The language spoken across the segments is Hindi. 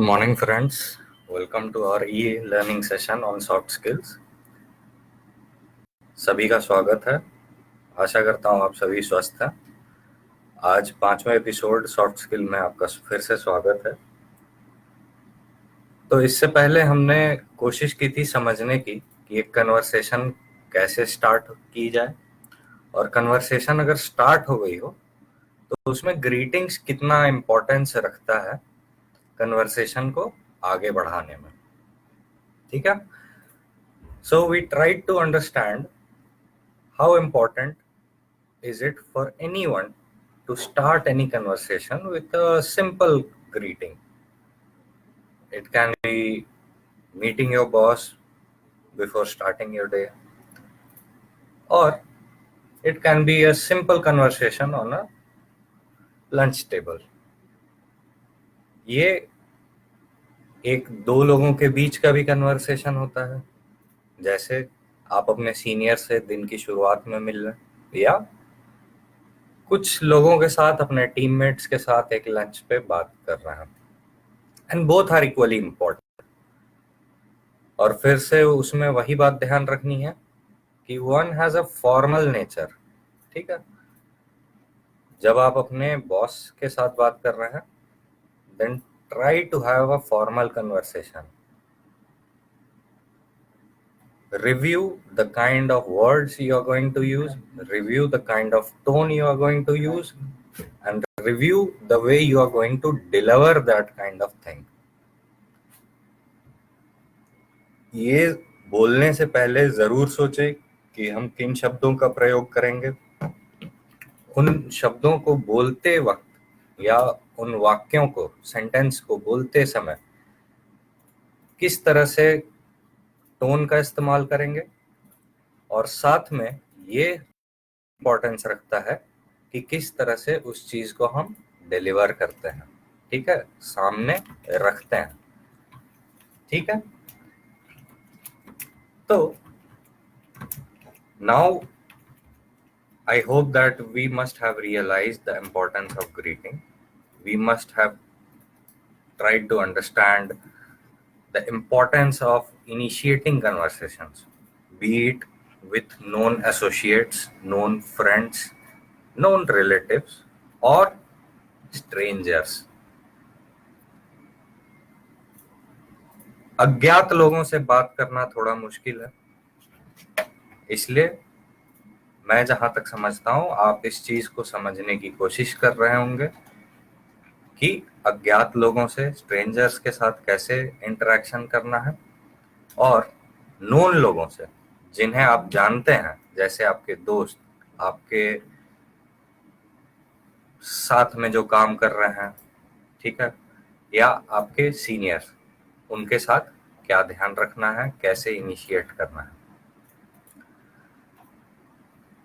Good morning, friends. Welcome to our e-learning session on soft skills. सभी का स्वागत है। आशा करता हूँ आप सभी स्वस्थ हैं। आज 5वां एपिसोड सॉफ्ट स्किल में आपका फिर से स्वागत है। तो इससे पहले हमने कोशिश की थी समझने की कि एक कन्वर्सेशन कैसे स्टार्ट की जाए, और कन्वर्सेशन अगर स्टार्ट हो गई हो तो उसमें ग्रीटिंग्स कितना इम्पोर्टेंस रखता है कन्वर्सेशन को आगे बढ़ाने में। ठीक है। So we tried to understand how important is it for anyone to start any conversation with a simple greeting. It can be meeting your boss before starting your day, or it can be a simple conversation on a lunch table. ये एक दो लोगों के बीच का भी कन्वर्सेशन होता है, जैसे आप अपने सीनियर से दिन की शुरुआत में मिल रहे हैं, या कुछ लोगों के साथ अपने टीममेट्स के साथ एक लंच पे बात कर रहे हैं। And both are equally important. और फिर से उसमें वही बात ध्यान रखनी है कि one has a formal nature. ठीक है। जब आप अपने बॉस के साथ बात कर रहे हैं, then try to have a formal conversation. Review the kind of words you are going to use, review the kind of tone you are going to use, and review the way you are going to deliver that kind of thing. ये बोलने से पहले जरूर सोचे कि हम किन शब्दों का प्रयोग करेंगे। उन शब्दों को बोलते वक्त या उन वाक्यों को, सेंटेंस को बोलते समय किस तरह से टोन का इस्तेमाल करेंगे, और साथ में ये इम्पोर्टेंस रखता है कि किस तरह से उस चीज को हम डिलीवर करते हैं। ठीक है, सामने रखते हैं। ठीक है। तो now I hope that we must have realized the importance of greeting. We must have tried to understand the importance of initiating conversations, be it with known associates, known friends, known relatives, or strangers. अज्ञात लोगों से बात करना थोड़ा मुश्किल है, इसलिए मैं जहां तक समझता हूं आप इस चीज को समझने की कोशिश कर रहे होंगे कि अज्ञात लोगों से, स्ट्रेंजर्स के साथ कैसे इंटरेक्शन करना है, और नोन लोगों से, जिन्हें आप जानते हैं, जैसे आपके दोस्त, आपके साथ में जो काम कर रहे हैं, ठीक है, या आपके सीनियर्स, उनके साथ क्या ध्यान रखना है, कैसे इनिशिएट करना है।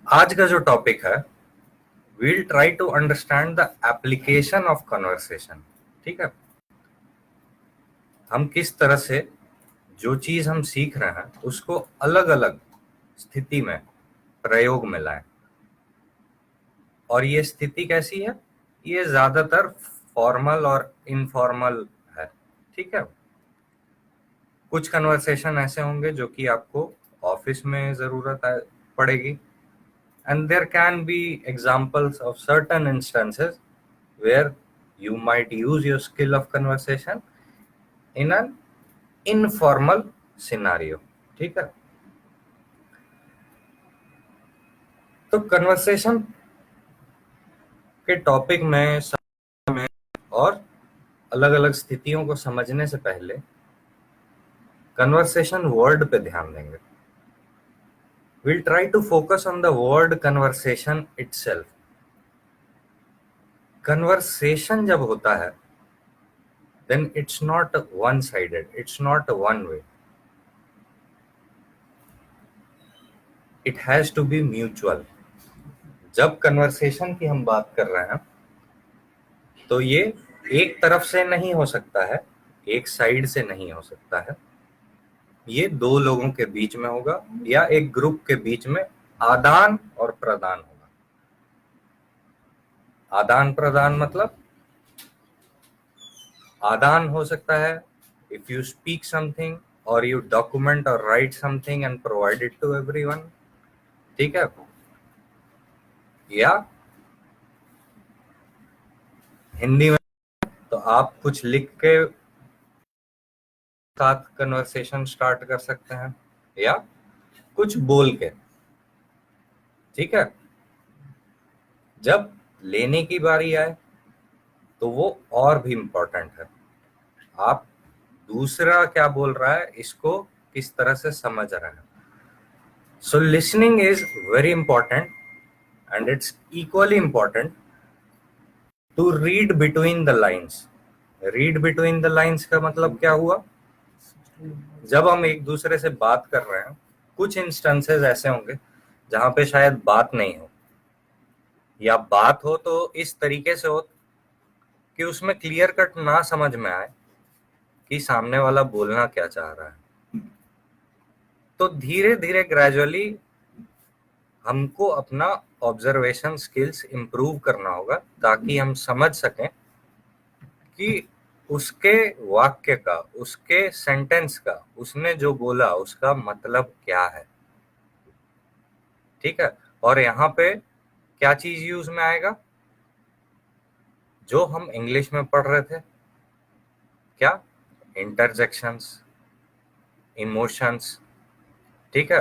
आज का जो टॉपिक है, we'll try to understand the application of conversation. ठीक है। हम किस तरह से जो चीज हम सीख रहे हैं उसको अलग अलग स्थिति में प्रयोग में लाएं। और ये स्थिति कैसी है? ये ज्यादातर फॉर्मल और इनफॉर्मल है। ठीक है। कुछ कन्वर्सेशन ऐसे होंगे जो कि आपको ऑफिस में जरूरत पड़ेगी, and there can be examples of certain instances where you might use your skill of conversation in an informal scenario. ठीक है। तो कन्वर्सेशन के टॉपिक में और अलग अलग स्थितियों को समझने से पहले कन्वर्सेशन वर्ड पे ध्यान देंगे। We'll try to focus on the word conversation itself. Conversation जब होता है, then it's not one-sided, it's not one way. It has to be mutual. जब कन्वर्सेशन की हम बात कर रहे हैं तो ये एक तरफ से नहीं हो सकता है, एक साइड से नहीं हो सकता है। ये दो लोगों के बीच में होगा या एक ग्रुप के बीच में आदान और प्रदान होगा। आदान प्रदान मतलब आदान हो सकता है, if you speak something or you document or write something and provide it to everyone, ठीक है, या हिंदी में तो आप कुछ लिख के साथ कन्वर्सेशन स्टार्ट कर सकते हैं, या कुछ बोल के, ठीक है। जब लेने की बारी आए तो वो और भी इम्पोर्टेंट है, आप दूसरा क्या बोल रहा है इसको किस तरह से समझ रहे हैं। So listening is very important and it's equally important to read between the lines. Read between the lines का मतलब क्या हुआ, जब हम एक दूसरे से बात कर रहे हैं, कुछ इंस्टेंसेस ऐसे होंगे जहां पे शायद बात नहीं हो, या बात हो तो इस तरीके से हो कि उसमें क्लियर कट ना समझ में आए कि सामने वाला बोलना क्या चाह रहा है। तो धीरे धीरे ग्रेजुअली हमको अपना ऑब्जर्वेशन स्किल्स इंप्रूव करना होगा ताकि हम समझ सकें कि उसके वाक्य का, उसके सेंटेंस का, उसने जो बोला उसका मतलब क्या है, ठीक है। और यहाँ पे क्या चीज यूज में आएगा, जो हम इंग्लिश में पढ़ रहे थे, क्या, इंटरजेक्शंस, इमोशंस, ठीक है।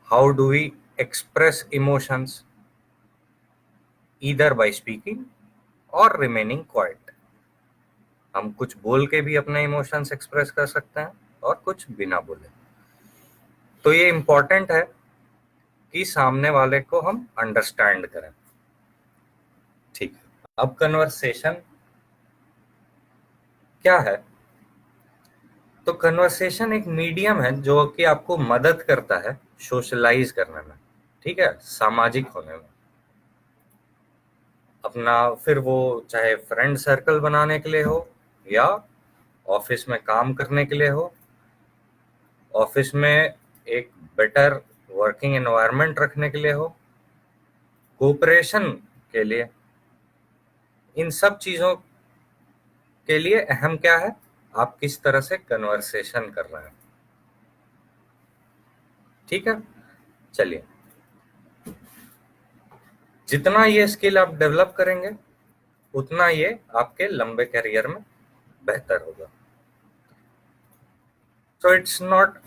How do we express emotions, either by speaking or remaining quiet. हम कुछ बोल के भी अपने इमोशंस एक्सप्रेस कर सकते हैं और कुछ बिना बोले। तो ये इंपॉर्टेंट है कि सामने वाले को हम अंडरस्टैंड करें, ठीक है। अब कन्वर्सेशन क्या है, तो कन्वर्सेशन एक मीडियम है जो कि आपको मदद करता है सोशलाइज करने में, ठीक है, सामाजिक होने में। अपना फिर वो चाहे फ्रेंड सर्कल बनाने के लिए हो, या ऑफिस में काम करने के लिए हो, ऑफिस में एक बेटर वर्किंग एनवायरनमेंट रखने के लिए हो, कोऑपरेशन के लिए, इन सब चीजों के लिए अहम क्या है, आप किस तरह से कन्वर्सेशन कर रहे हैं, ठीक है। चलिए, जितना ये स्किल आप डेवलप करेंगे उतना ये आपके लंबे करियर में बेहतर होगा। So it's not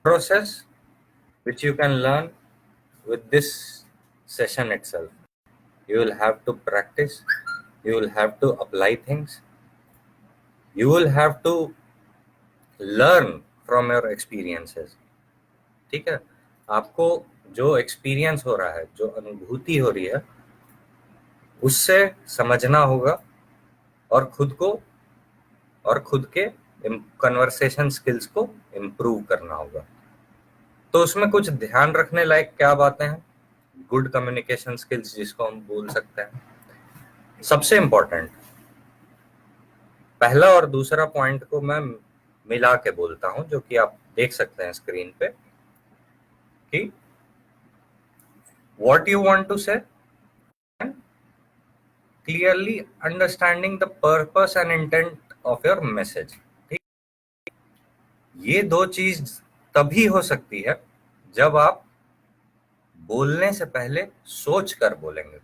process which you can learn with this session itself. You will have to practice, you will have to apply things, you will have to learn from your experiences, ठीक है। आपको जो एक्सपीरियंस हो रहा है, जो अनुभूति हो रही है, उससे समझना होगा और खुद के कन्वर्सेशन स्किल्स को इम्प्रूव करना होगा। तो उसमें कुछ ध्यान रखने लायक क्या बातें हैं, गुड कम्युनिकेशन स्किल्स जिसको हम बोल सकते हैं। सबसे इंपॉर्टेंट, पहला और दूसरा पॉइंट को मैं मिला के बोलता हूं, जो कि आप देख सकते हैं स्क्रीन पे, कि व्हाट यू वांट टू से, clearly understanding the purpose and intent of your message. ये दो चीज तभी हो सकती है जब आप बोलने से पहले सोच कर बोलेंगे।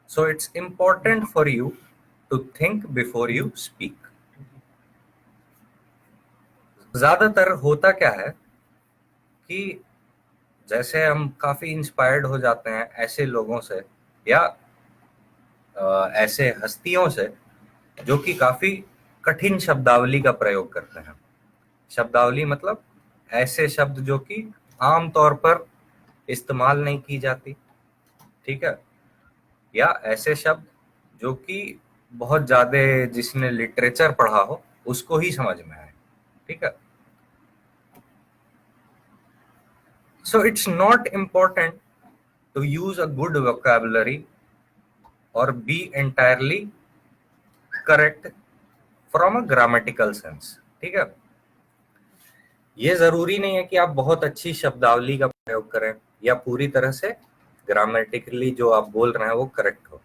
So it's important for you to think before you speak. ज्यादातर होता क्या है कि जैसे हम काफी इंस्पायर्ड हो जाते हैं ऐसे लोगों से, या ऐसे हस्तियों से जो कि काफी कठिन शब्दावली का प्रयोग करते हैं। शब्दावली मतलब ऐसे शब्द जो कि आमतौर पर इस्तेमाल नहीं की जाती, ठीक है, या ऐसे शब्द जो कि बहुत ज्यादा जिसने लिटरेचर पढ़ा हो उसको ही समझ में आए, ठीक है। So it's not important to use a good vocabulary or be entirely correct from a grammatical sense, ठीक है। ये जरूरी नहीं है कि आप बहुत अच्छी शब्दावली का प्रयोग करें या पूरी तरह से ग्रामेटिकली जो आप बोल रहे हैं वो करेक्ट हो।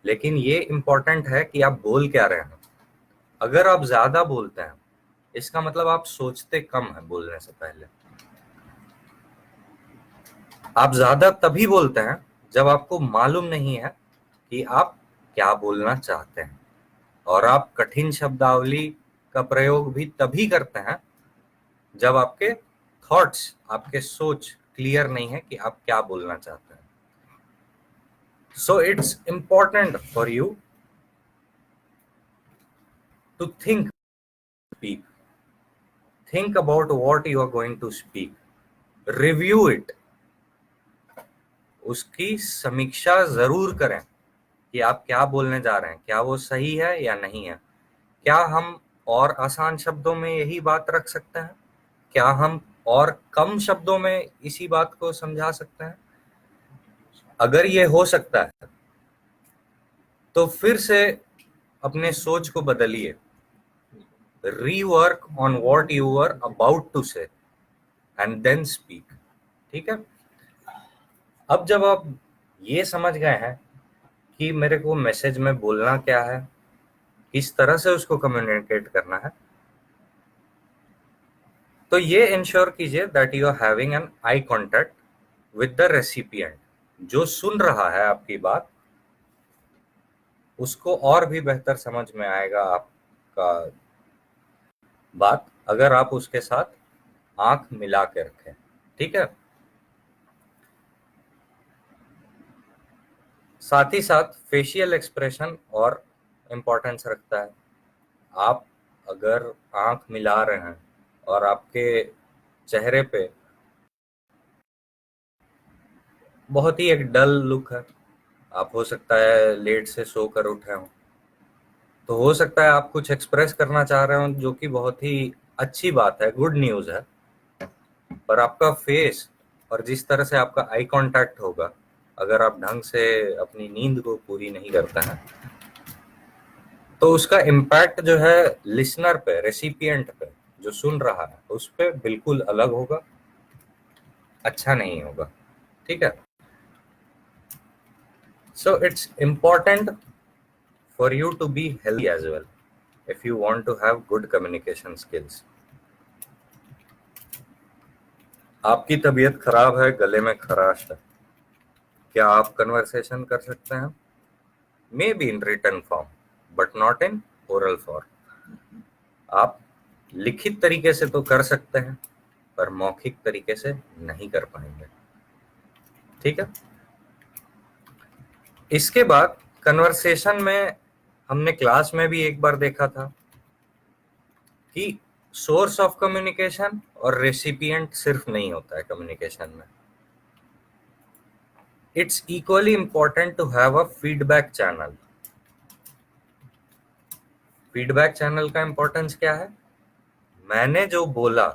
लेकिन ये इंपॉर्टेंट है कि आप बोल क्या रहे हैं। अगर आप ज्यादा बोलते हैं, इसका मतलब आप सोचते कम है बोलने से पहले। आप ज्यादा तभी बोलते हैं जब आपको मालूम नहीं है कि आप क्या बोलना चाहते हैं, और आप कठिन शब्दावली का प्रयोग भी तभी करते हैं जब आपके थॉट्स, आपके सोच क्लियर नहीं है कि आप क्या बोलना चाहते हैं। So it's important for you to speak think about what you are going to speak, review it, उसकी समीक्षा जरूर करें कि आप क्या बोलने जा रहे हैं, क्या वो सही है या नहीं है। क्या हम और आसान शब्दों में यही बात रख सकते हैं? क्या हम और कम शब्दों में इसी बात को समझा सकते हैं? अगर ये हो सकता है तो फिर से अपने सोच को बदलिए, rework on what you are about to say and then speak. ठीक है, अब जब आप ये समझ गए हैं कि मेरे को मैसेज में बोलना क्या है, किस तरह से उसको कम्युनिकेट करना है, तो ये इंश्योर कीजिए that you are having an eye contact with the recipient. जो सुन रहा है आपकी बात, उसको और भी बेहतर समझ में आएगा आपका बात अगर आप उसके साथ आंख मिला के रखें। ठीक है, साथ ही साथ फेशियल एक्सप्रेशन और इम्पोर्टेंस रखता है। आप अगर आंख मिला रहे हैं और आपके चेहरे पे बहुत ही एक डल लुक है, आप हो सकता है लेट से सो कर उठे हों, तो हो सकता है आप कुछ एक्सप्रेस करना चाह रहे हो जो कि बहुत ही अच्छी बात है, गुड न्यूज़ है, पर आपका फेस और जिस तरह से आपका आई कांटेक्ट होगा, अगर आप ढंग से अपनी नींद को पूरी नहीं करते हैं, तो उसका इम्पैक्ट जो है लिसनर पे, रेसिपिएंट पे, जो सुन रहा है, उस पे बिल्कुल अलग होगा, अच्छा नहीं होगा। ठीक है, so it's important for you to be healthy as well if you want to have good communication skills. आपकी तबीयत खराब है, गले में खराश है, क्या आप कन्वर्सेशन कर सकते हैं? Maybe in written form but not in oral form. आप लिखित तरीके से तो कर सकते हैं, पर मौखिक तरीके से नहीं कर पाएंगे। ठीक है, इसके बाद कन्वर्सेशन में हमने क्लास में भी एक बार देखा था कि सोर्स ऑफ कम्युनिकेशन और रेसिपिएंट सिर्फ नहीं होता है कम्युनिकेशन में। It's equally important to have a feedback channel. Feedback channel का इंपॉर्टेंस क्या है? मैंने जो बोला,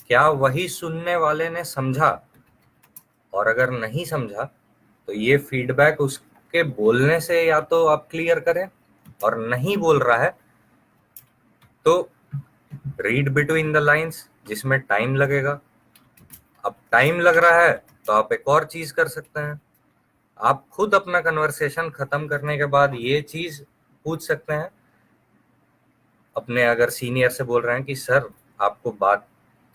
क्या वही सुनने वाले ने समझा? और अगर नहीं समझा तो ये फीडबैक उसके बोलने से या तो आप क्लियर करें, और नहीं बोल रहा है तो रीड बिटवीन द लाइंस, जिसमें टाइम लगेगा। अब टाइम लग रहा है तो आप एक और चीज कर सकते हैं, आप खुद अपना कन्वर्सेशन खत्म करने के बाद ये चीज पूछ सकते हैं अपने, अगर सीनियर से बोल रहे हैं कि सर आपको बात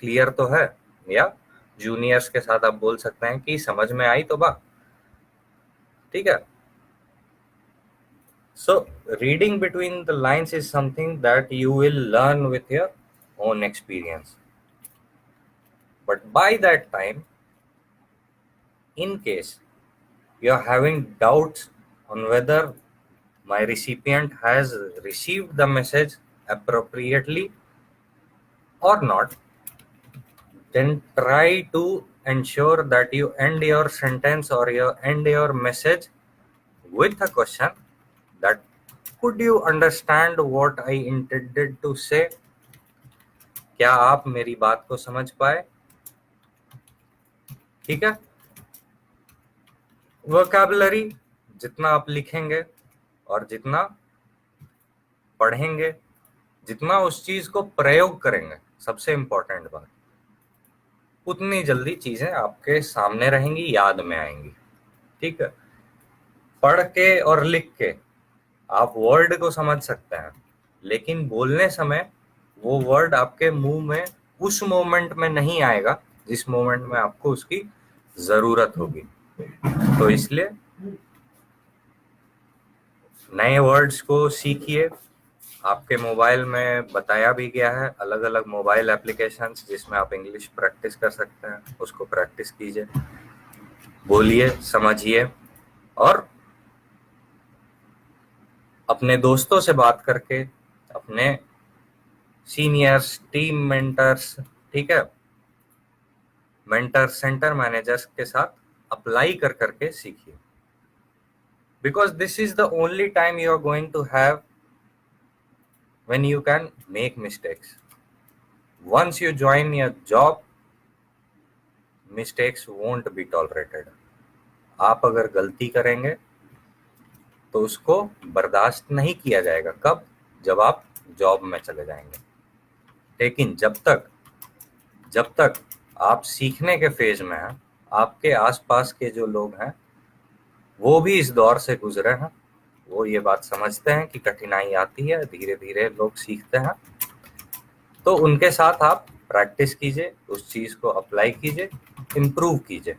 क्लियर तो है, या जूनियर्स के साथ आप बोल सकते हैं कि समझ में आई तो बात। ठीक है, so reading between the lines is something that you will learn with your own experience, but by that time, in case you are having doubts on whether my recipient has received the message appropriately or not, then try to ensure that you end your sentence or you end your message with a question that, could you understand what I intended to say? क्या आप मेरी बात को समझ पाए? ठीक है, वोकैबुलरी जितना आप लिखेंगे और जितना पढ़ेंगे, जितना उस चीज को प्रयोग करेंगे, सबसे इंपॉर्टेंट बात, उतनी जल्दी चीजें आपके सामने रहेंगी, याद में आएंगी। ठीक है, पढ़ के और लिख के आप वर्ड को समझ सकते हैं, लेकिन बोलने समय वो वर्ड आपके मुंह में उस मोमेंट में नहीं आएगा जिस मोमेंट में आपको उसकी जरूरत होगी। तो इसलिए नए वर्ड्स को सीखिए। आपके मोबाइल में बताया भी गया है अलग अलग मोबाइल एप्लीकेशंस जिसमें आप इंग्लिश प्रैक्टिस कर सकते हैं, उसको प्रैक्टिस कीजिए, बोलिए, समझिए, और अपने दोस्तों से बात करके, अपने सीनियर्स, टीम मेंटर्स, ठीक है, मेंटर, सेंटर मैनेजर्स के साथ अप्लाई कर करके सीखिए, because this is the only time you are going to have when you can make mistakes. Once you join your job, mistakes won't be tolerated. आप अगर गलती करेंगे तो उसको बर्दाश्त नहीं किया जाएगा। कब? जब आप जॉब में चले जाएंगे। लेकिन जब तक आप सीखने के फेज में हैं, आपके आसपास के जो लोग हैं वो भी इस दौर से गुजरे हैं, वो ये बात समझते हैं कि कठिनाई आती है, धीरे धीरे लोग सीखते हैं, तो उनके साथ आप प्रैक्टिस कीजिए, उस चीज को अप्लाई कीजिए, इम्प्रूव कीजिए।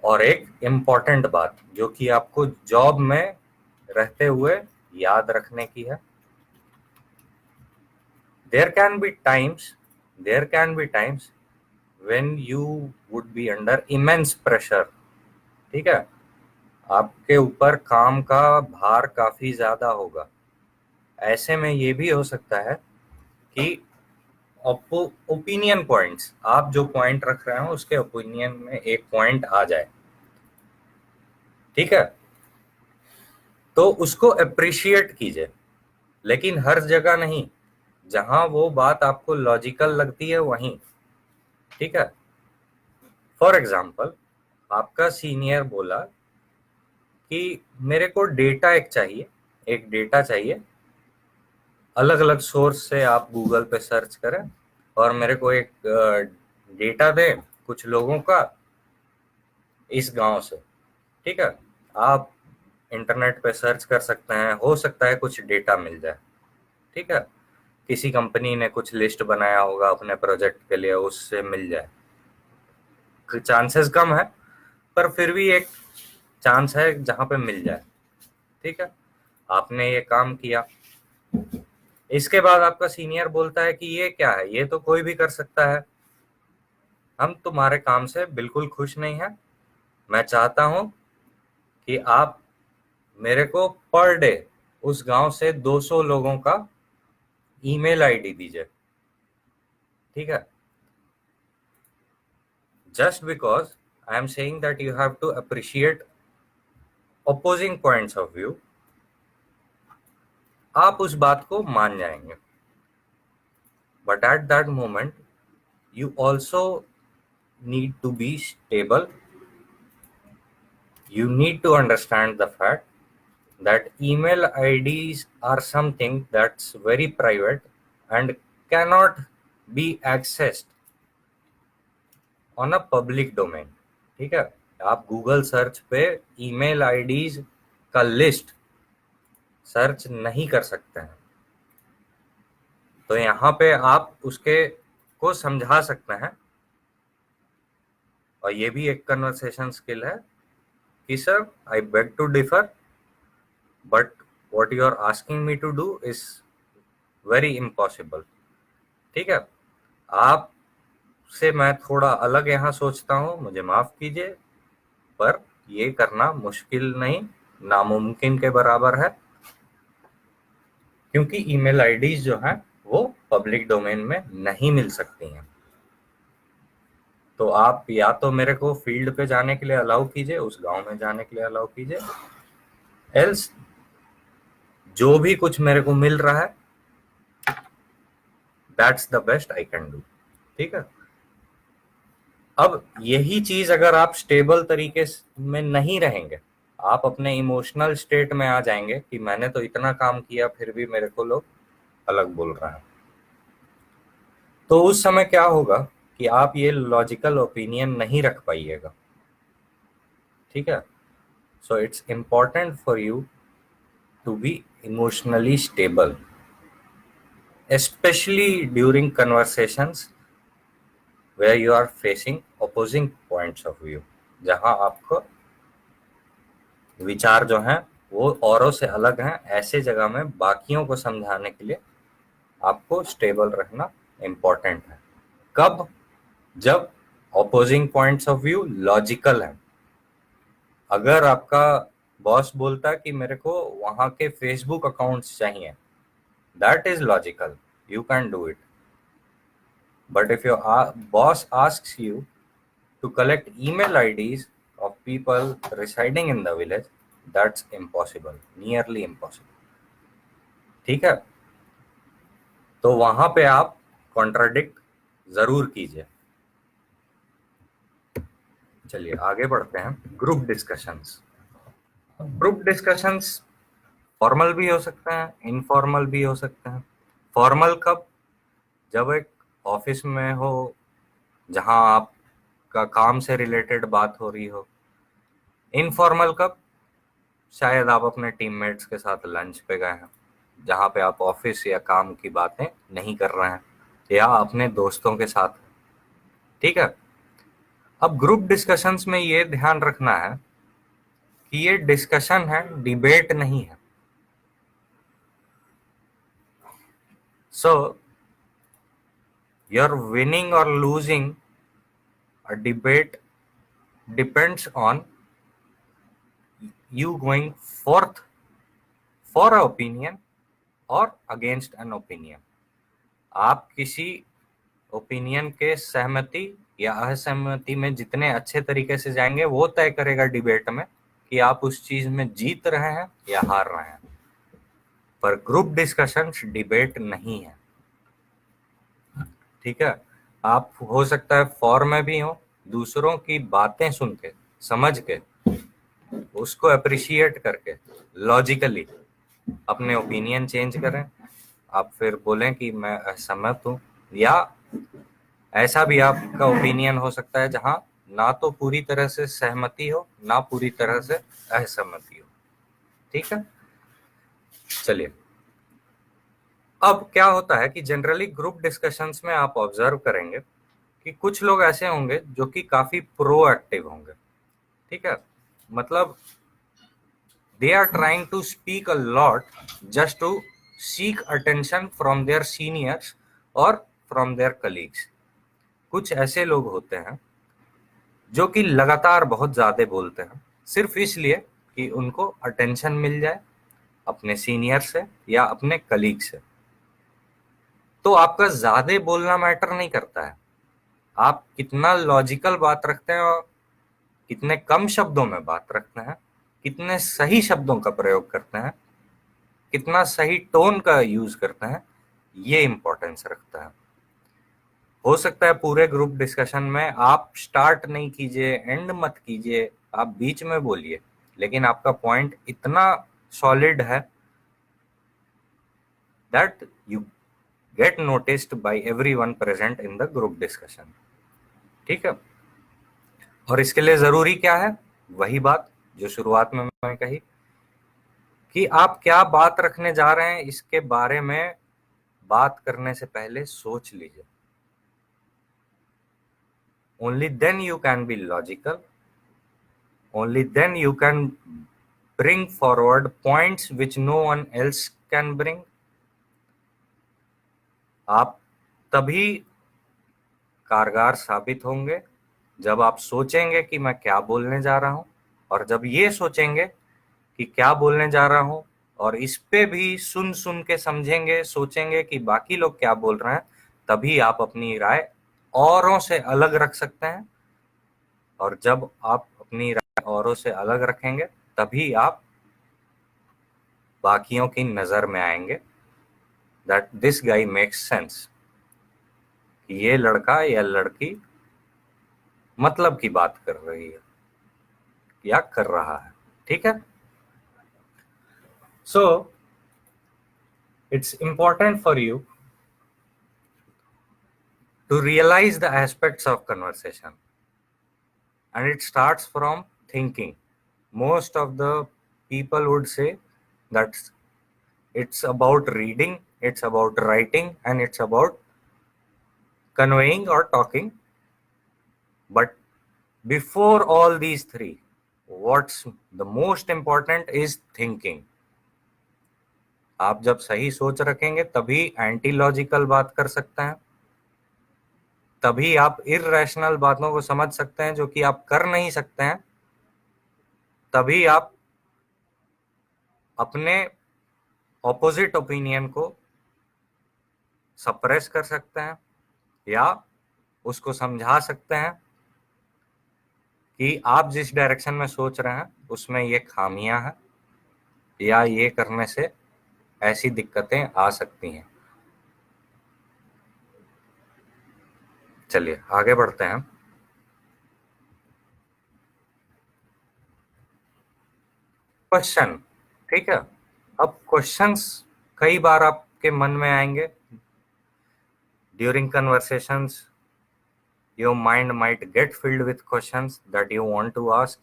और एक इम्पॉर्टेंट बात जो कि आपको जॉब में रहते हुए याद रखने की है, there can be times when you would be under immense pressure. ठीक है, आपके ऊपर काम का भार काफी ज्यादा होगा। ऐसे में ये भी हो सकता है कि ओपिनियन पॉइंट्स, आप जो पॉइंट रख रहे हो उसके ओपिनियन में एक पॉइंट आ जाए, ठीक है, तो उसको अप्रिशिएट कीजिए, लेकिन हर जगह नहीं, जहां वो बात आपको लॉजिकल लगती है वहीं। ठीक है, फॉर एग्जाम्पल, आपका सीनियर बोला कि मेरे को डेटा एक डेटा चाहिए, अलग अलग सोर्स से आप गूगल पे सर्च करें और मेरे को एक डेटा दें कुछ लोगों का इस गांव से। ठीक है, आप इंटरनेट पे सर्च कर सकते हैं, हो सकता है कुछ डेटा मिल जाए। ठीक है, किसी कंपनी ने कुछ लिस्ट बनाया होगा अपने प्रोजेक्ट के लिए, उससे मिल जाए। चांसेस कम है, पर फिर भी एक चांस है जहां पे मिल जाए। ठीक है, आपने ये काम किया, इसके बाद आपका सीनियर बोलता है कि ये क्या है, ये तो कोई भी कर सकता है, हम तुम्हारे काम से बिल्कुल खुश नहीं हैं, मैं चाहता हूं कि आप मेरे को पर डे उस गांव से 200 लोगों का ईमेल आईडी दीजिए। ठीक है, just because I am saying that you have to appreciate opposing points of view, आप उस बात को मान जाएंगे, but at that moment you also need to be stable. You need to understand the fact that email IDs are something that's very private and cannot be accessed on a public domain. ठीक है, आप गूगल सर्च पे ईमेल आईडीज का लिस्ट सर्च नहीं कर सकते हैं, तो यहाँ पे आप उसके को समझा सकते हैं। और ये भी एक कन्वर्सेशन स्किल है कि sir, I beg to differ, but what you are asking me to do is very impossible. ठीक है, आप से मैं थोड़ा अलग यहाँ सोचता हूँ, मुझे माफ कीजिए, पर ये करना मुश्किल नहीं, नामुमकिन के बराबर है, क्योंकि ईमेल आईडीज जो हैं वो पब्लिक डोमेन में नहीं मिल सकती हैं। तो आप या तो मेरे को फील्ड पे जाने के लिए अलाउ कीजिए, उस गांव में जाने के लिए अलाउ कीजिए, एल्स जो भी कुछ मेरे को मिल रहा है that's the best I can do. ठीक है, अब यही चीज अगर आप स्टेबल तरीके में नहीं रहेंगे, आप अपने इमोशनल स्टेट में आ जाएंगे कि मैंने तो इतना काम किया फिर भी मेरे को लोग अलग बोल रहे हैं, तो उस समय क्या होगा कि आप ये लॉजिकल ओपिनियन नहीं रख पाइएगा। ठीक है, So it's important for you to be emotionally stable, especially during conversations where you are facing opposing points of view, जहां आपको विचार जो हैं वो औरों से अलग हैं। ऐसे जगह में बाकियों को समझाने के लिए आपको स्टेबल रहना इम्पोर्टेंट है। कब? जब opposing points of view logical है। अगर आपका बॉस बोलता है कि मेरे को वहां के फेसबुक अकाउंट्स चाहिए, that is logical, you can do it. But if your boss asks you to collect email IDs of people residing in the village, that's impossible, nearly impossible। ठीक है, तो वहां पे आप कॉन्ट्राडिक्ट जरूर कीजिए। चलिए आगे बढ़ते हैं। Group discussions. Group discussions formal भी हो सकते हैं, इनफॉर्मल भी हो सकते हैं। फॉर्मल कब? जब एक ऑफिस में हो, जहां आपका काम से रिलेटेड बात हो रही हो। इनफॉर्मल कब? शायद आप अपने टीममेट्स के साथ लंच पे गए हैं, जहाँ पे आप ऑफिस या काम की बातें नहीं कर रहे हैं, या अपने दोस्तों के साथ। ठीक है, अब ग्रुप डिस्कशंस में ये ध्यान रखना है कि ये डिस्कशन है, डिबेट नहीं है। सो योर विनिंग और losing a debate depends on you going forth for an opinion or against an opinion। आप किसी ओपिनियन के सहमति या असहमति में जितने अच्छे तरीके से जाएंगे वो तय करेगा डिबेट में कि आप उस चीज में जीत रहे हैं या हार रहे हैं। पर ग्रुप डिस्कशंस डिबेट नहीं है। ठीक है, आप हो सकता है फॉर में भी हो, दूसरों की बातें सुन के, समझ के, उसको अप्रिशिएट करके लॉजिकली अपने ओपिनियन चेंज करें। आप फिर बोलें कि मैं असहमत हूं, या ऐसा भी आपका ओपिनियन हो सकता है जहां ना तो पूरी तरह से सहमति हो, ना पूरी तरह से असहमति हो। ठीक है, चलिए अब क्या होता है कि जनरली ग्रुप डिस्कशंस में आप ऑब्जर्व करेंगे कि कुछ लोग ऐसे होंगे जो कि काफी प्रोएक्टिव होंगे। ठीक है, मतलब they are trying to speak a lot just to seek attention from their seniors or from their colleagues। कुछ ऐसे लोग होते हैं जो कि लगातार बहुत ज्यादा बोलते हैं सिर्फ इसलिए कि उनको अटेंशन मिल जाए अपने सीनियर से या अपने कलीग से। तो आपका ज्यादा बोलना मैटर नहीं करता है, आप कितना लॉजिकल बात रखते हैं और कितने कम शब्दों में बात रखते हैं, कितने सही शब्दों का प्रयोग करते हैं, कितना सही टोन का यूज करते हैं, ये इंपॉर्टेंस रखता है। हो सकता है पूरे ग्रुप डिस्कशन में आप स्टार्ट नहीं कीजिए, एंड मत कीजिए, आप बीच में बोलिए, लेकिन आपका पॉइंट इतना सॉलिड है that you get noticed bye everyone present in the group discussion. ठीक है, और इसके लिए जरूरी क्या है? वही बात जो शुरुआत में मैंने कही कि आप क्या बात रखने जा रहे हैं इसके बारे में बात करने से पहले सोच लीजिए। Only then you can be logical, only then you can bring forward points which no one else can bring। आप तभी कारगर साबित होंगे जब आप सोचेंगे कि मैं क्या बोलने जा रहा हूं, और जब ये सोचेंगे कि क्या बोलने जा रहा हूं और इस पे भी सुन सुन के समझेंगे, सोचेंगे कि बाकी लोग क्या बोल रहे हैं, तभी आप अपनी राय औरों से अलग रख सकते हैं। और जब आप अपनी राय औरों से अलग रखेंगे तभी आप बाकियों की नजर में आएंगे that this guy makes sense, कि ये लड़का या लड़की मतलब की बात कर रही है या कर रहा है। ठीक है, so it's important for you to realize the aspects of conversation, and it starts from thinking। most of the people would say that it's about reading, it's about writing, and it's about conveying or talking. But before all these three, what's the most important is thinking. आप जब सही सोच रखेंगे तभी एंटी लॉजिकल बात कर सकते हैं, तभी आप इर्रेशनल बातों को समझ सकते हैं जो कि आप कर नहीं सकते हैं, तभी आप अपने ऑपोजिट ओपिनियन को सप्रेस कर सकते हैं या उसको समझा सकते हैं कि आप जिस डायरेक्शन में सोच रहे हैं उसमें ये खामियां हैं या ये करने से ऐसी दिक्कतें आ सकती हैं। चलिए आगे बढ़ते हैं। क्वेश्चन, ठीक है। अब क्वेश्चंस कई बार आपके मन में आएंगे during conversations. Your mind might get filled with questions that you want to ask,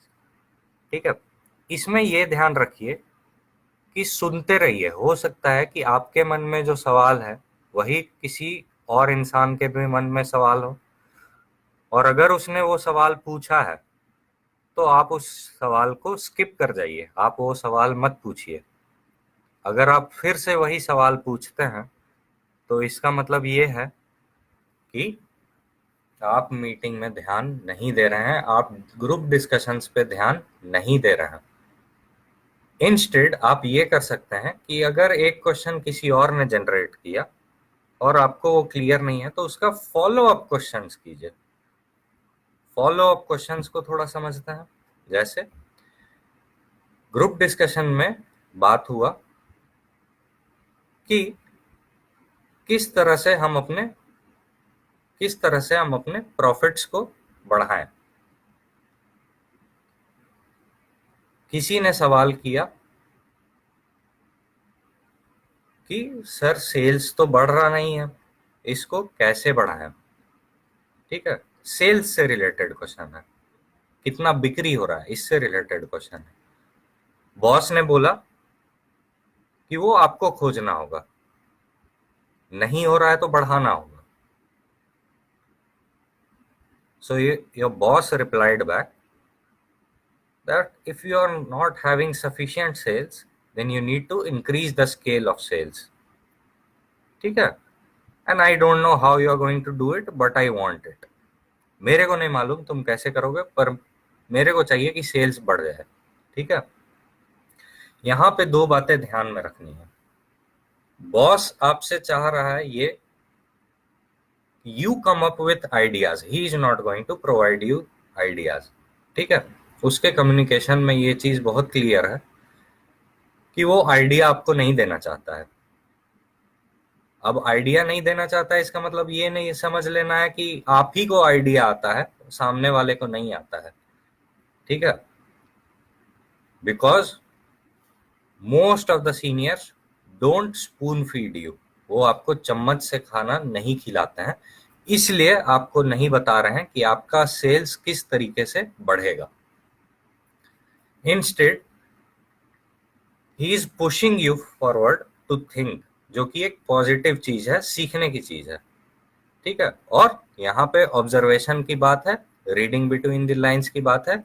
ठीक है। इसमें ये ध्यान रखिए कि सुनते रहिए। हो सकता है कि आपके मन में जो सवाल है वही किसी और इंसान के भी मन में सवाल हो, और अगर उसने वो सवाल पूछा है तो आप उस सवाल को स्किप कर जाइए, आप वो सवाल मत पूछिए। अगर आप फिर से वही सवाल पूछते हैं तो इसका मतलब ये है कि आप मीटिंग में ध्यान नहीं दे रहे हैं, आप ग्रुप डिस्कशंस पे ध्यान नहीं दे रहे हैं। इंस्टेड आप ये कर सकते हैं कि अगर एक क्वेश्चन किसी और ने जनरेट किया और आपको वो क्लियर नहीं है तो उसका फॉलो अप क्वेश्चंस कीजिए। फॉलो अप क्वेश्चंस को थोड़ा समझते हैं। जैसे ग्रुप डिस्कशन में बात हुआ कि किस तरह से हम अपने प्रॉफिट्स को बढ़ाएं। किसी ने सवाल किया कि सर सेल्स तो बढ़ रहा नहीं है, इसको कैसे बढ़ाएं, ठीक है। सेल्स से रिलेटेड क्वेश्चन है, कितना बिक्री हो रहा है इससे रिलेटेड क्वेश्चन है। बॉस ने बोला कि वो आपको खोजना होगा, नहीं हो रहा है तो बढ़ाना होगा। So your boss replied back that if you are not having sufficient sales, then you need to increase the scale of sales. ठीक है? And I don't know how you are going to do it, but I want it. मेरे को नहीं मालूम तुम कैसे करोगे, पर मेरे को चाहिए कि सेल्स बढ़ जाए, ठीक है। यहाँ पे दो बातें ध्यान में रखनी है। बॉस आपसे चाह रहा है ये you come up with ideas, he is not going to provide you ideas, ठीक है। उसके कम्युनिकेशन में ये चीज बहुत क्लियर है कि वो आइडिया आपको नहीं देना चाहता है। अब आइडिया नहीं देना चाहता है इसका मतलब ये नहीं समझ लेना है कि आप ही को आइडिया आता है, सामने वाले को नहीं आता है, ठीक है। Because most of the seniors don't spoon feed you, वो आपको चम्मच से खाना नहीं खिलाते हैं, इसलिए आपको नहीं बता रहे हैं कि आपका सेल्स किस तरीके से बढ़ेगा। Instead he is pushing you forward to think, जो कि एक पॉजिटिव चीज है, सीखने की चीज है, ठीक है। और यहाँ पे ऑब्जर्वेशन की बात है, रीडिंग बिटवीन द लाइंस की बात है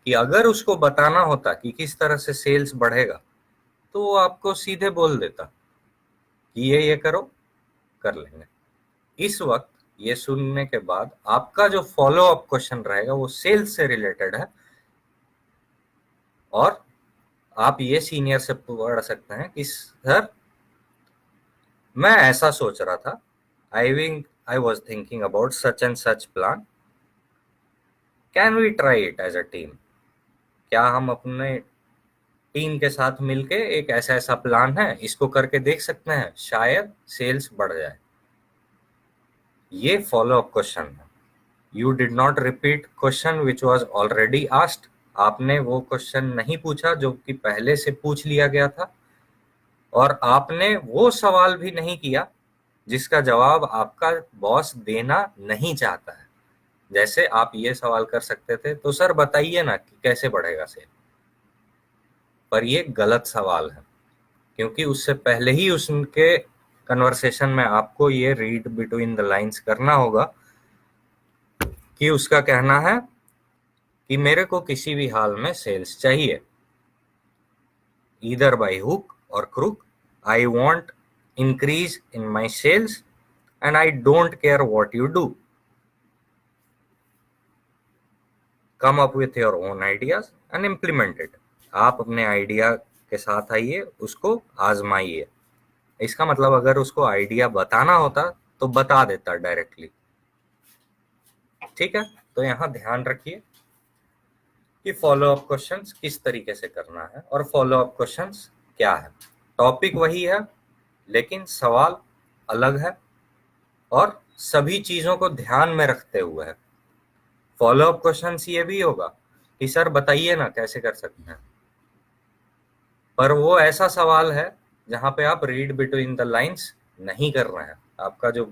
कि अगर उसको बताना होता कि किस तरह से सेल्स बढ़ेगा तो वो आपको सीधे बोल देता कि ये करो, कर लेंगे। इस वक्त ये सुनने के बाद आपका जो फॉलो अप क्वेश्चन रहेगा वो सेल्स से रिलेटेड है, और आप ये सीनियर से पढ़ सकते हैं कि सर मैं ऐसा सोच रहा था, I was thinking about such and such plan. Can we try it as a team? क्या हम अपने टीम के साथ मिलके एक ऐसा प्लान है, इसको करके देख सकते हैं, शायद सेल्स बढ़ जाए। ये फॉलो अप क्वेश्चन है। You did not repeat question which was already asked. आपने वो क्वेश्चन नहीं पूछा जो कि पहले से पूछ लिया गया था, और आपने वो सवाल भी नहीं किया जिसका जवाब आपका बॉस देना नहीं चाहता है। जैसे आप ये सवाल कर सकते थे, तो सर बताइए ना कि कैसे बढ़ेगा सेल, पर ये गलत सवाल है, क्योंकि उससे पहले ही उसके कन्वर्सेशन में आपको ये रीड बिटवीन द लाइंस करना होगा कि उसका कहना है कि मेरे को किसी भी हाल में सेल्स चाहिए, either by hook or crook. I want increase in my sales and I don't care what you do. Come up with your own ideas and implement it. आप अपने आइडिया के साथ आइए, उसको आजमाइए। इसका मतलब अगर उसको आइडिया बताना होता तो बता देता डायरेक्टली। ठीक है, तो यहाँ ध्यान रखिए कि फॉलो अप क्वेश्चंस किस तरीके से करना है और फॉलो अप क्वेश्चंस क्या है। टॉपिक वही है लेकिन सवाल अलग है और सभी चीजों को ध्यान में रखते हुए है। फॉलो अप क्वेश्चंस ये भी होगा कि सर बताइए ना कैसे कर सकते हैं, पर वो ऐसा सवाल है जहां पे आप रीड बिटवीन द लाइंस नहीं कर रहे हैं। आपका जो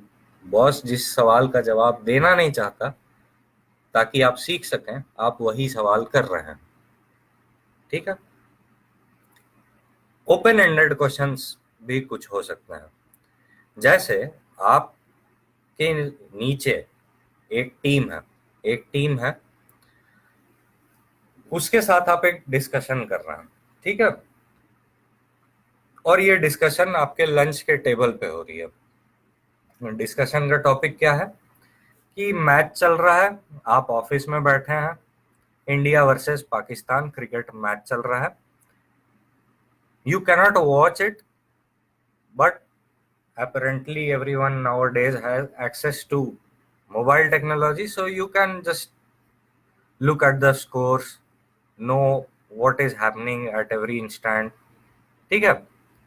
बॉस जिस सवाल का जवाब देना नहीं चाहता ताकि आप सीख सकें, आप वही सवाल कर रहे हैं। ठीक है, ओपन एंडेड क्वेश्चंस भी कुछ हो सकते हैं, जैसे आपके नीचे एक टीम है, उसके साथ आप एक डिस्कशन कर रहे हैं। ठीक है, और ये डिस्कशन आपके लंच के टेबल पे हो रही है। डिस्कशन का टॉपिक क्या है कि मैच चल रहा है, आप ऑफिस में बैठे हैं, India versus Pakistan cricket match चल रहा है। You cannot watch it, but apparently everyone nowadays has access to mobile technology, so you can just look at the scores, know what is happening at every instant. ठीक है,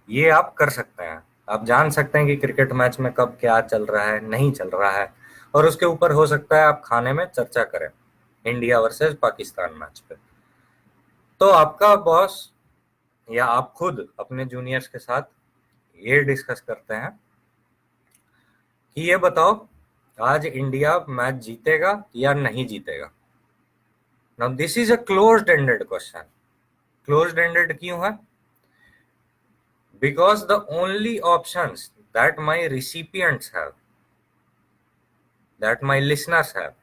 ये आप कर सकते हैं। आप जान सकते हैं कि क्रिकेट मैच में कब क्या चल रहा है, नहीं चल रहा है, और उसके ऊपर हो सकता है आप खाने में चर्चा करें इंडिया वर्सेस पाकिस्तान मैच पे। तो आपका बॉस या आप खुद अपने जूनियर्स के साथ ये डिस्कस करते हैं कि ये बताओ आज इंडिया मैच जीतेगा या नहीं जीतेगा। Now this is a closed ended question. Closed ended क्यों है? Because the only options that my recipients have, that my listeners have,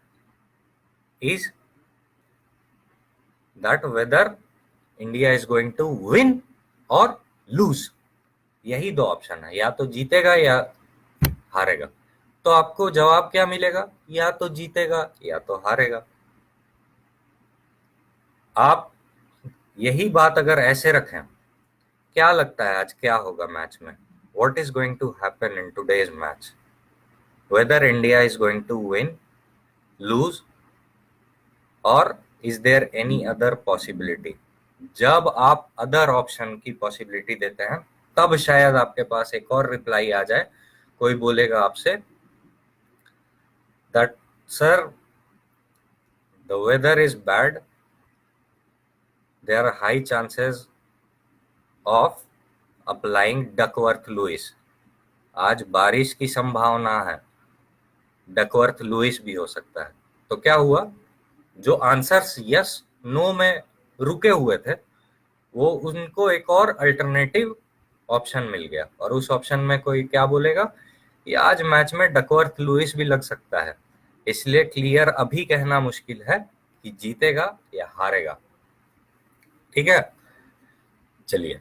is that whether India is going to win or lose. यही दो ऑप्शन है, या तो जीतेगा या हारेगा। तो आपको जवाब क्या मिलेगा? या तो जीतेगा या तो हारेगा। आप यही बात अगर ऐसे रखें, क्या लगता है आज क्या होगा मैच में? What is going to happen in today's match? Whether India is going to win, lose, or is there any other possibility? जब आप अदर ऑप्शन की पॉसिबिलिटी देते हैं तब शायद आपके पास एक और रिप्लाई आ जाए। कोई बोलेगा आपसे that sir, the weather is bad, there are high chances of applying Duckworth Lewis. आज बारिश की संभावना है, डकवर्थ लुइस भी हो सकता है। तो क्या हुआ, जो आंसर्स यस नो में रुके हुए थे वो उनको एक और अल्टरनेटिव ऑप्शन मिल गया, और उस ऑप्शन में कोई क्या बोलेगा कि आज मैच में डकवर्थ लुइस भी लग सकता है, इसलिए क्लियर अभी कहना मुश्किल है कि जीतेगा या हारेगा। ठीक है, चलिए,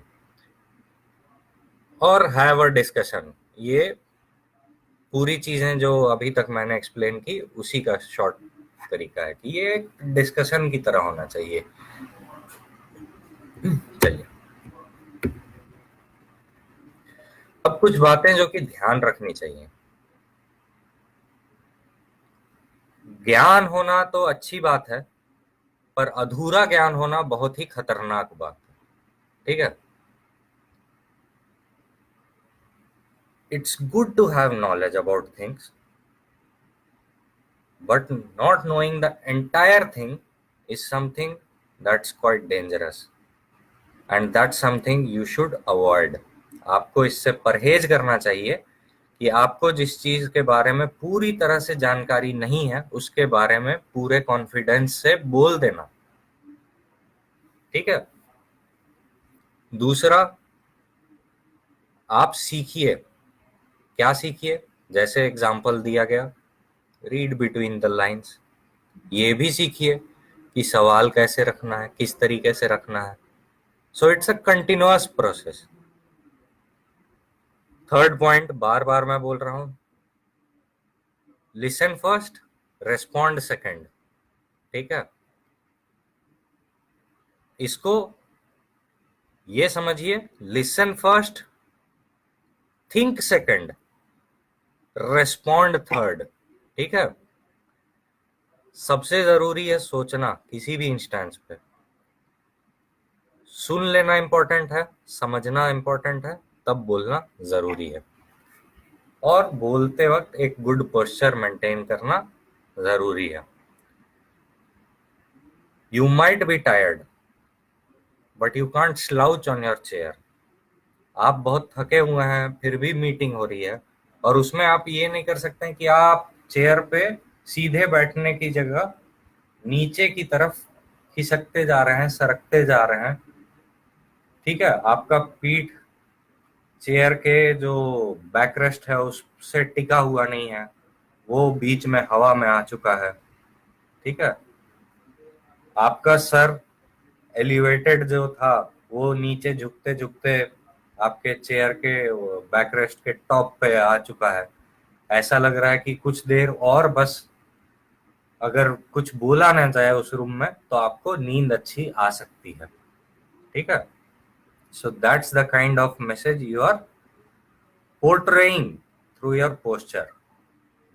और हैव अ डिस्कशन। ये पूरी चीजें जो अभी तक मैंने एक्सप्लेन की उसी का शॉर्ट तरीका है कि ये एक डिस्कशन की तरह होना चाहिए। चलिए, अब कुछ बातें जो कि ध्यान रखनी चाहिए। ज्ञान होना तो अच्छी बात है, पर अधूरा ज्ञान होना बहुत ही खतरनाक बात है। ठीक है, it's good to have knowledge about things, but not knowing the entire thing is something that's quite dangerous, and that's something you should avoid. आपको इससे परहेज करना चाहिए कि आपको जिस चीज के बारे में पूरी तरह से जानकारी नहीं है उसके बारे में पूरे कॉन्फिडेंस से बोल देना। ठीक है, दूसरा, आप सीखिए। क्या सीखिए? जैसे एग्जाम्पल दिया गया, रीड बिटवीन द लाइंस। ये भी सीखिए कि सवाल कैसे रखना है, किस तरीके से रखना है। So it's a continuous process. Third point बार बार मैं बोल रहा हूं, लिसन फर्स्ट, रेस्पॉन्ड सेकंड। ठीक है, इसको ये समझिए, listen first, think second, respond third. ठीक है, सबसे जरूरी है सोचना किसी भी इंस्टेंस पे। सुन लेना इंपॉर्टेंट है, समझना इंपॉर्टेंट है, तब बोलना जरूरी है। और बोलते वक्त एक गुड पोस्चर मेंटेन करना जरूरी है। You might be tired but you can't slouch on your chair. आप बहुत थके हुए हैं, फिर भी मीटिंग हो रही है, और उसमें आप ये नहीं कर सकते कि आप चेयर पे सीधे बैठने की जगह नीचे की तरफ खिसकते जा रहे हैं, सरकते जा रहे हैं। ठीक है, आपका पीठ चेयर के जो बैकरेस्ट है उससे टिका हुआ नहीं है, वो बीच में हवा में आ चुका है। ठीक है, आपका सर एलिवेटेड जो था वो नीचे झुकते झुकते आपके चेयर के बैकरेस्ट के टॉप पे आ चुका है। ऐसा लग रहा है कि कुछ देर और बस अगर कुछ बोला ना जाए उस रूम में तो आपको नींद अच्छी आ सकती है। ठीक है, so that's the kind of message you are portraying through your posture,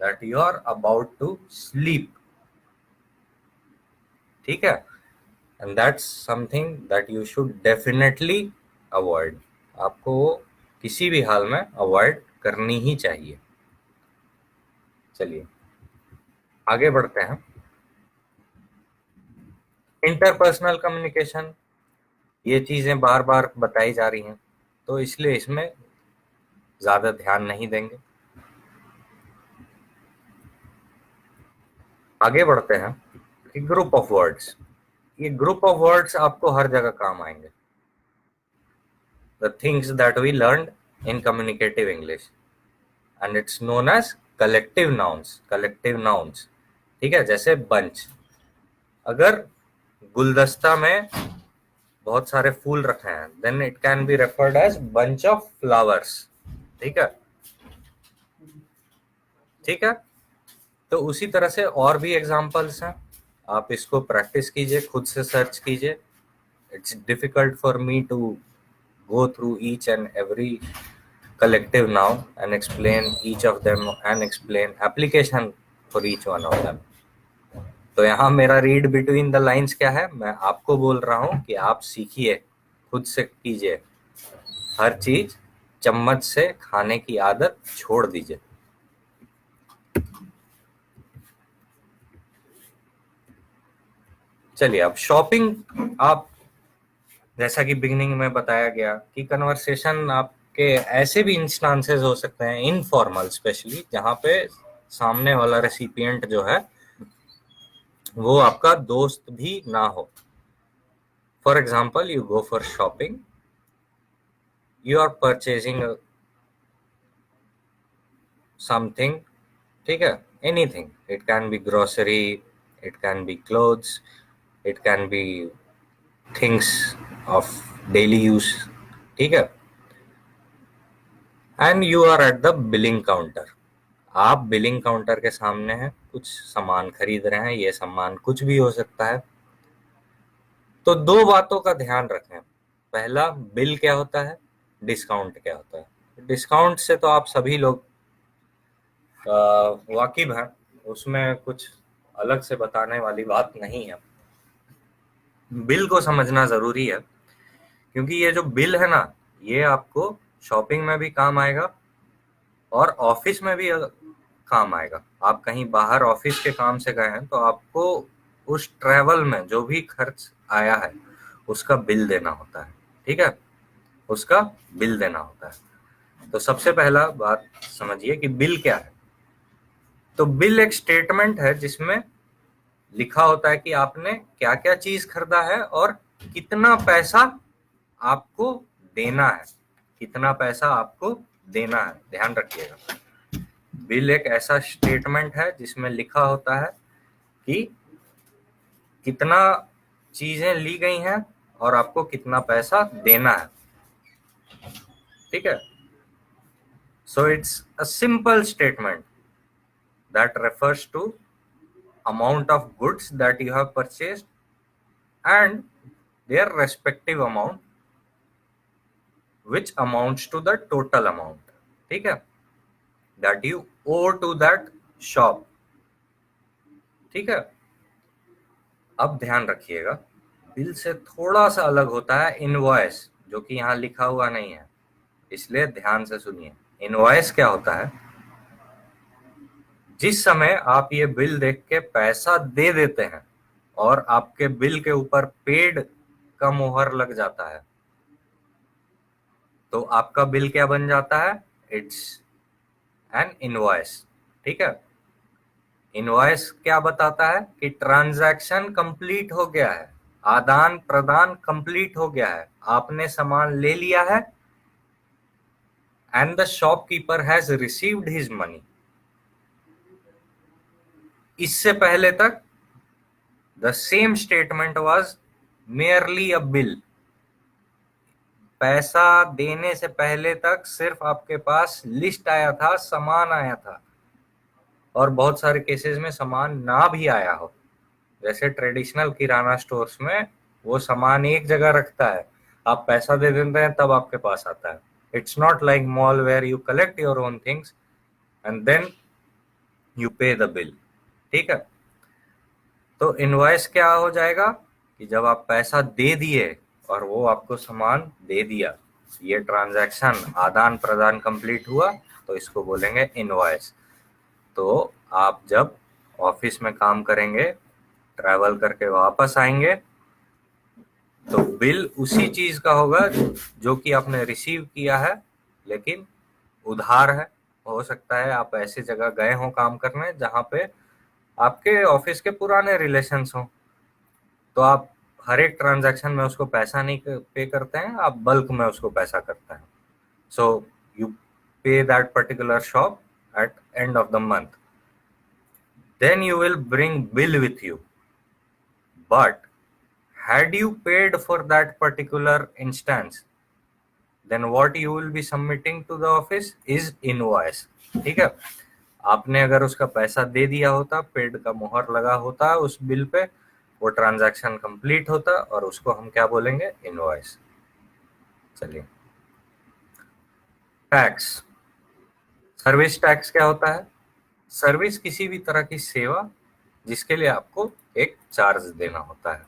that you are about to sleep. ठीक है, and that's something that you should definitely avoid. आपको किसी भी हाल में अवॉइड करनी ही चाहिए। चलिए आगे बढ़ते हैं। इंटरपर्सनल कम्युनिकेशन, ये चीजें बार बार बताई जा रही हैं तो इसलिए इसमें ज्यादा ध्यान नहीं देंगे। आगे बढ़ते हैं कि ग्रुप ऑफ वर्ड्स। ये ग्रुप ऑफ वर्ड्स आपको हर जगह काम आएंगे। The things that we learned in communicative English, and it's known as collective nouns. Collective nouns, ठीक है, जैसे बंच। अगर गुलदस्ता में बहुत सारे फूल रखे हैं, then it can be referred as bunch of flowers. ठीक है, ठीक है। तो उसी तरह से और भी एग्जांपल्स हैं, आप इसको प्रैक्टिस कीजिए, खुद से सर्च कीजिए। It's difficult for me to go through each and every collective noun and explain each of them and explain application for each one of them. तो यहाँ मेरा रीड बिटवीन द लाइंस क्या है, मैं आपको बोल रहा हूँ कि आप सीखिए, खुद से कीजिए। हर चीज चम्मच से खाने की आदत छोड़ दीजिए। चलिए अब शॉपिंग। आप जैसा कि बिगिनिंग में बताया गया कि कन्वर्सेशन आपके ऐसे भी इंस्टांसेस हो सकते हैं, इनफॉर्मल स्पेशली, जहाँ पे सामने वाला रेसिपिएंट जो है वो आपका दोस्त भी ना हो। For example, you go for shopping, you are purchasing something. ठीक है, anything, it can be grocery, it can be clothes, it can be things of daily use. ठीक है, and you are at the billing counter. आप बिलिंग काउंटर के सामने हैं, कुछ सामान खरीद रहे हैं, ये सामान कुछ भी हो सकता है। तो दो बातों का ध्यान रखें। पहला, बिल क्या होता है, डिस्काउंट क्या होता है। डिस्काउंट से तो आप सभी लोग वाकिफ हैं, उसमें कुछ अलग से बताने वाली बात नहीं है। बिल को समझना जरूरी है, क्योंकि ये जो बिल है ना, ये आपको शॉपिंग में भी काम आएगा और ऑफिस में भी काम आएगा। आप कहीं बाहर ऑफिस के काम से गए हैं तो आपको उस ट्रैवल में जो भी खर्च आया है उसका बिल देना होता है। ठीक है, उसका बिल देना होता है। तो सबसे पहला बात समझिए कि बिल क्या है। तो बिल एक स्टेटमेंट है जिसमें लिखा होता है कि आपने क्या क्या चीज खरीदा है और कितना पैसा आपको देना है, कितना पैसा आपको देना है, ध्यान रखिएगा। बिल एक ऐसा स्टेटमेंट है जिसमें लिखा होता है कि कितना चीजें ली गई हैं और आपको कितना पैसा देना है, ठीक है। So it's a simple statement that refers to amount of goods that you have purchased and their respective amount which amounts to the total amount, ठीक है, that you owe to that shop, ठीक है। अब ध्यान रखिएगा, बिल से थोड़ा सा अलग होता है इनवॉइस, जो कि यहाँ लिखा हुआ नहीं है, इसलिए ध्यान से सुनिए। इनवॉइस क्या होता है? जिस समय आप ये बिल देख के पैसा दे देते हैं और आपके बिल के ऊपर पेड का मोहर लग जाता है, तो आपका बिल क्या बन जाता है? इट्स एन इनवॉइस, ठीक है। इनवॉइस क्या बताता है कि ट्रांजैक्शन कंप्लीट हो गया है, आदान प्रदान कंप्लीट हो गया है, आपने सामान ले लिया है and the shopkeeper has received his money. इससे पहले तक the same statement was merely a bill. पैसा देने से पहले तक सिर्फ आपके पास लिस्ट आया था, सामान आया था, और बहुत सारे केसेस में सामान ना भी आया हो। जैसे ट्रेडिशनल किराना स्टोर्स में वो सामान एक जगह रखता है, आप पैसा दे देते हैं तब आपके पास आता है। It's not like mall where you collect your own things and then you pay the bill, ठीक है। तो इनवॉइस क्या हो जाएगा कि जब आप पैसा दे दिए और वो आपको सामान दे दिया, ये ट्रांजैक्शन आदान प्रदान कंप्लीट हुआ, तो इसको बोलेंगे इनवॉइस। तो आप जब ऑफिस में काम करेंगे, ट्रैवल करके वापस आएंगे, तो बिल उसी चीज का होगा जो कि आपने रिसीव किया है, लेकिन उधार है। हो सकता है आप ऐसी जगह गए हो काम करने जहां पे आपके ऑफिस के पुराने रिलेशंस हो, तो आप हर एक ट्रांजैक्शन में उसको पैसा नहीं पे करते हैं, आप बल्क में उसको पैसा करते हैं। सो यू पे that particular shop at end of the month, then you will bring bill with you, but had you paid for that particular instance, then what you will be submitting to the office is invoice, ठीक है। आपने अगर उसका पैसा दे दिया होता, पेड का मोहर लगा होता उस बिल पे, वो ट्रांजैक्शन कंप्लीट होता और उसको हम क्या बोलेंगे? इनवॉइस। चलिए, टैक्स। सर्विस टैक्स क्या होता है? सर्विस किसी भी तरह की सेवा जिसके लिए आपको एक चार्ज देना होता है।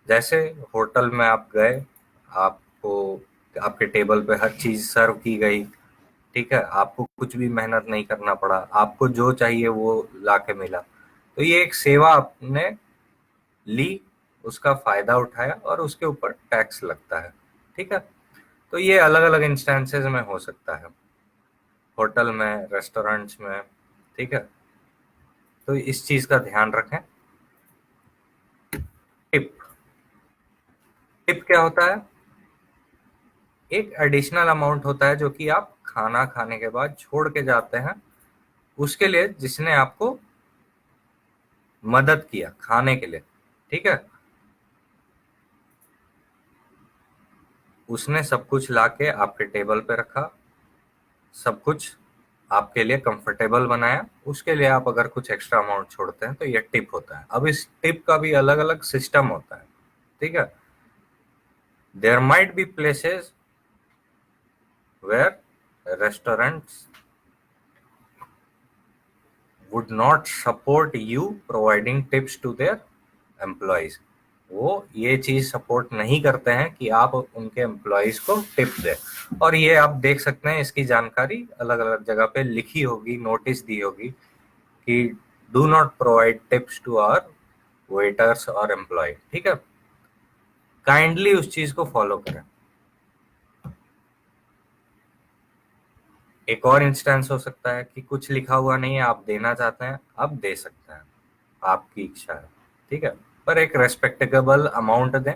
जैसे होटल में आप गए, आपको आपके टेबल पे हर चीज सर्व की गई, ठीक है, आपको कुछ भी मेहनत नहीं करना पड़ा, आपको जो चाहिए वो लाके मिला, तो ये एक सेवा आपने ली, उसका फायदा उठाया और उसके ऊपर टैक्स लगता है, ठीक है। तो ये अलग अलग इंस्टेंसेस में हो सकता है, होटल में, रेस्टोरेंट्स में, ठीक है। तो इस चीज का ध्यान रखें। टिप। टिप क्या होता है? एक एडिशनल अमाउंट होता है जो कि आप खाना खाने के बाद छोड़ के जाते हैं उसके लिए जिसने आपको मदद किया खाने के लिए, ठीक है। उसने सब कुछ लाके आपके टेबल पे रखा, सब कुछ आपके लिए कंफर्टेबल बनाया, उसके लिए आप अगर कुछ एक्स्ट्रा अमाउंट छोड़ते हैं तो ये टिप होता है। अब इस टिप का भी अलग अलग सिस्टम होता है, ठीक है। There might be places where restaurants would not support you providing tips to their employees। वो ये चीज सपोर्ट नहीं करते हैं कि आप उनके एम्प्लॉयज को टिप दें। और ये आप देख सकते हैं, इसकी जानकारी अलग अलग जगह पे लिखी होगी, नोटिस दी होगी कि do not provide tips to our waiters और एम्प्लॉय, ठीक है। काइंडली उस चीज को फॉलो करें। एक और इंस्टेंस हो सकता है कि कुछ लिखा हुआ नहीं है, आप देना चाहते हैं, आप दे सकते हैं, आपकी इच्छा है, ठीक है, पर एक रेस्पेक्टेबल अमाउंट दें।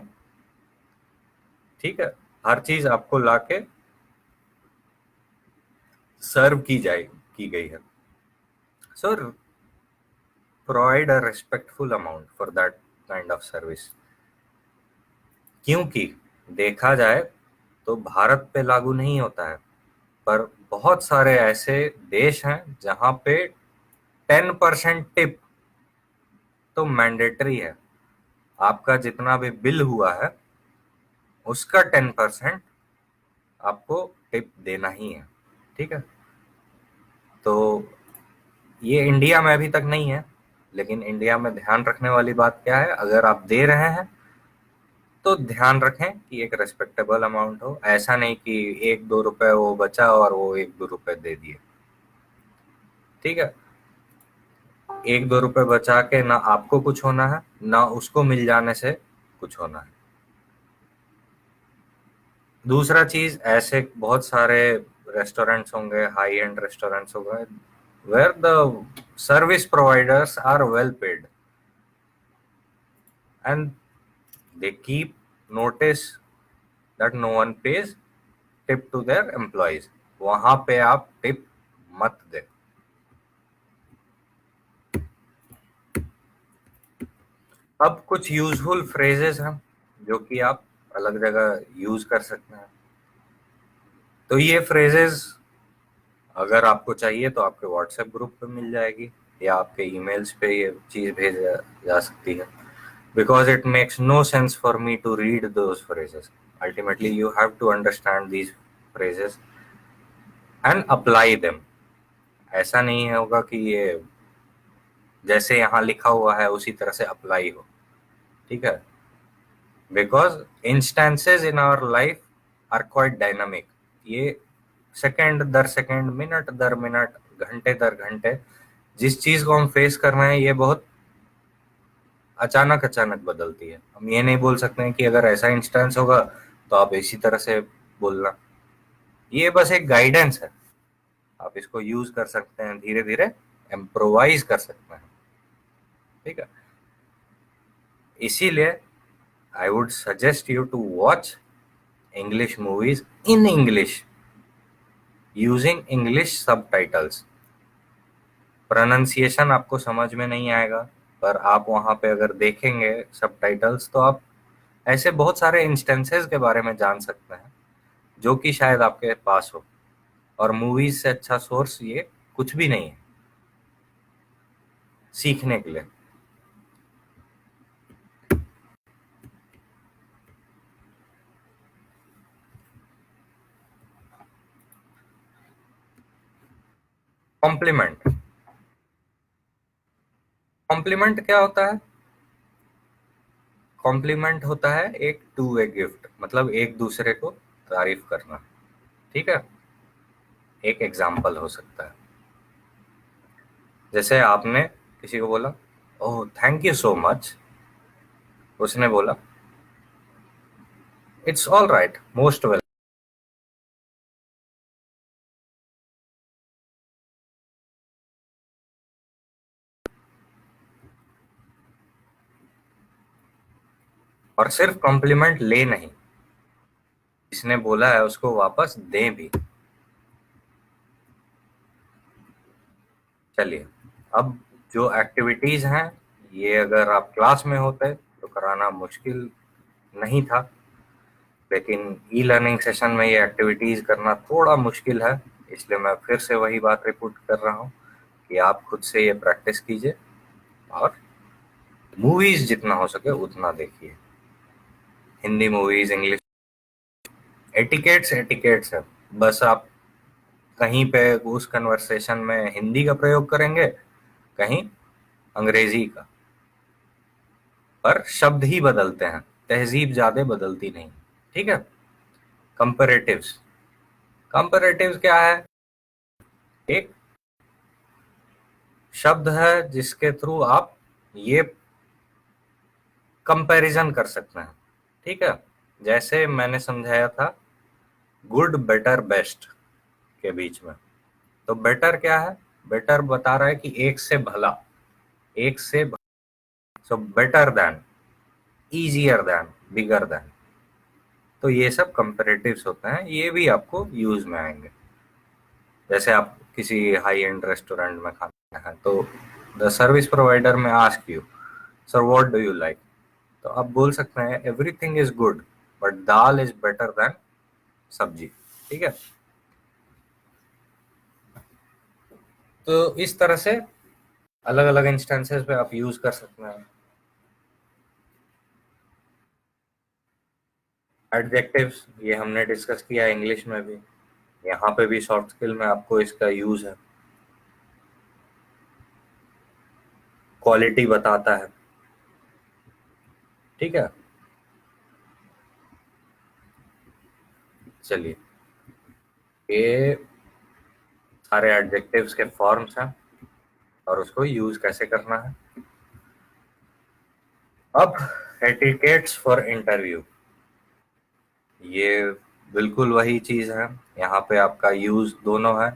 ठीक है, हर चीज आपको लाके सर्व की गई है. So provide a respectful amount for that kind of service. क्योंकि देखा जाए तो भारत पे लागू नहीं होता है, पर बहुत सारे ऐसे देश हैं जहां पे 10% टिप तो मैंडेटरी है. आपका जितना भी बिल हुआ है उसका 10% आपको टिप देना ही है. ठीक है, तो ये इंडिया में अभी तक नहीं है, लेकिन इंडिया में ध्यान रखने वाली बात क्या है, अगर आप दे रहे हैं तो ध्यान रखें कि एक रेस्पेक्टेबल अमाउंट हो. ऐसा नहीं कि 1-2 रुपए वो बचा और वो 1-2 रुपए दे दिए. ठीक है, 1-2 रुपए बचा के ना आपको कुछ होना है, ना उसको मिल जाने से कुछ होना है. दूसरा चीज, ऐसे बहुत सारे रेस्टोरेंट्स होंगे, हाई एंड रेस्टोरेंट्स होंगे, where the service providers are well paid and they keep notice that no one pays tip to their employees. वहां पे आप टिप मत दे. अब कुछ यूजफुल फ्रेजेस हैं जो कि आप अलग जगह यूज कर सकते हैं. तो ये फ्रेजेस अगर आपको चाहिए तो आपके व्हाट्सएप ग्रुप पे मिल जाएगी, या आपके ईमेल्स पे ये चीज भेजा जा सकती है. Because it makes no sense for me to read those phrases. Ultimately, you have to understand these phrases and apply them. ऐसा नहीं होगा कि ये जैसे यहाँ लिखा हुआ है उसी तरह से अप्लाई हो. ठीक है, because instances in our life are quite dynamic. ये सेकंड दर सेकंड, मिनट दर मिनट, घंटे दर घंटे जिस चीज को हम फेस कर रहे हैं ये बहुत अचानक अचानक बदलती है. हम ये नहीं बोल सकते हैं कि अगर ऐसा इंस्टेंस होगा तो आप इसी तरह से बोलना. ये बस एक गाइडेंस है, आप इसको यूज कर सकते हैं, धीरे धीरे इम्प्रोवाइज कर सकते हैं. ठीक है, इसीलिए I would suggest you to watch English movies in English using English subtitles. Pronunciation आपको समझ में नहीं आएगा, पर आप वहां पे अगर देखेंगे सबटाइटल्स तो आप ऐसे बहुत सारे इंस्टेंसेस के बारे में जान सकते हैं जो कि शायद आपके पास हो. और मूवीज से अच्छा सोर्स ये कुछ भी नहीं है सीखने के लिए. कॉम्प्लीमेंट. कॉम्प्लीमेंट क्या होता है? कॉम्प्लीमेंट होता है एक टू वे गिफ्ट, मतलब एक दूसरे को तारीफ करना. ठीक है, एक एग्जाम्पल हो सकता है, जैसे आपने किसी को बोला, oh thank you so much. उसने बोला, it's all right, most well. और सिर्फ कॉम्प्लीमेंट ले नहीं, जिसने बोला है उसको वापस दें भी. चलिए, अब जो एक्टिविटीज हैं ये अगर आप क्लास में होते तो कराना मुश्किल नहीं था, लेकिन ई लर्निंग सेशन में ये एक्टिविटीज करना थोड़ा मुश्किल है. इसलिए मैं फिर से वही बात रिपीट कर रहा हूँ कि आप खुद से ये प्रैक्टिस कीजिए और मूवीज जितना हो सके उतना देखिए. Hindi movies, English, etiquettes etiquettes है. बस आप कहीं पे उस कन्वर्सेशन में हिंदी का प्रयोग करेंगे, कहीं अंग्रेजी का, पर शब्द ही बदलते हैं, तहजीब ज्यादा बदलती नहीं. ठीक है. कंपैरेटिव्स. कंपैरेटिव्स क्या है? एक शब्द है जिसके थ्रू आप ये कंपैरिजन कर सकते हैं. ठीक है, जैसे मैंने समझाया था गुड, बेटर, बेस्ट के बीच में. तो बेटर क्या है? बेटर बता रहा है कि एक से भला, एक से, so better than, easier than, bigger than. तो ये सब कंपेरेटिव्स होते हैं, ये भी आपको यूज में आएंगे। जैसे आप किसी हाई एंड रेस्टोरेंट में खाना है तो द सर्विस प्रोवाइडर में ask you, sir what do you like, तो आप बोल सकते हैं everything is good but dal is better than सब्जी। ठीक है, तो इस तरह से अलग अलग इंस्टेंसेस पे आप यूज कर सकते हैं। एडजेक्टिव्स ये हमने डिस्कस किया इंग्लिश में भी, यहाँ पे भी सॉफ्ट स्किल में आपको इसका यूज है। क्वालिटी बताता है, ठीक है। चलिए, ये सारे एडजेक्टिव्स के फॉर्म्स हैं और उसको यूज कैसे करना है। अब एटिकेट्स फॉर इंटरव्यू, ये बिल्कुल वही चीज है, यहाँ पे आपका यूज दोनों है,